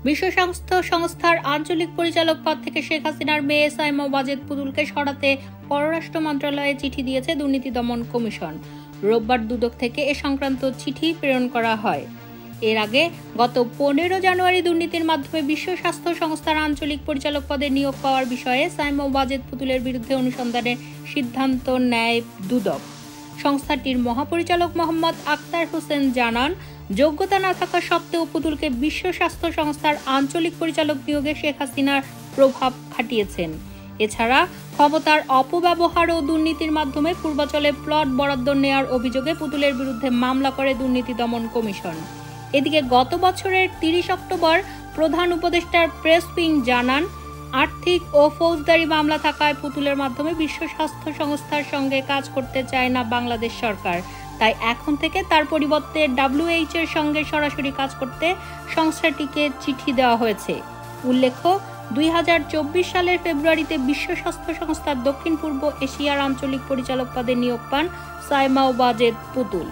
বিশ্ব স্বাস্থ্য সংস্থার আঞ্চলিক পরিচালক পদ থেকে শেখ হাসিনার মেয়ে সাইমা ওয়াজেদ পুতুলকে সরাতে পররাষ্ট্র মন্ত্রণালয়ে চিঠি দিয়েছে দুর্নীতি দমন কমিশন। রোববার দুদক থেকে এ সংক্রান্ত চিঠি প্রেরণ করা হয়। এর আগে গত 15 জানুয়ারি দুর্নীতির মাধ্যমে বিশ্ব স্বাস্থ্য সংস্থার আঞ্চলিক পরিচালক পদে নিয়োগ পাওয়ার বিষয়ে সাইমা ওয়াজেদ পুতুলের বিরুদ্ধে অনুসন্ধানের সিদ্ধান্ত নেয় দুদক। সংস্থাটির মহাপরিচালক মোহাম্মদ আক্তার হোসেন জানান, যোগ্যতা না থাকা সত্ত্বেও পুতুলকে বিশ্ব স্বাস্থ্য সংস্থার আঞ্চলিক পরিচালক নিয়োগে শেখ হাসিনার প্রভাব খাটিয়েছেন। এছাড়া ক্ষমতার অপব্যবহার ও দুর্নীতির মাধ্যমে পূর্বাঞ্চলে প্লট বরাদ্দ নেওয়ার অভিযোগে পুতুলের বিরুদ্ধে মামলা করে দুর্নীতি দমন কমিশন। এদিকে গত বছরের 30 অক্টোবর প্রধান উপদেষ্টার প্রেস উইং জানান, আর্থিক ও ফৌজদারি মামলা থাকায় পুতুলের মাধ্যমে বিশ্ব স্বাস্থ্য সংস্থার সঙ্গে কাজ করতে চায় না বাংলাদেশ সরকার। তাই এখন থেকে তার পরিবর্তে WHO এর সঙ্গে সরাসরি কাজ করতে সংস্থাটিকে চিঠি দেওয়া হয়েছে। উল্লেখ্য, 2024 সালের ফেব্রুয়ারিতে বিশ্ব স্বাস্থ্য সংস্থার দক্ষিণ পূর্ব এশিয়ার আঞ্চলিক পরিচালক পদে নিয়োগ পান সাইমা ওয়াজেদ পুতুল।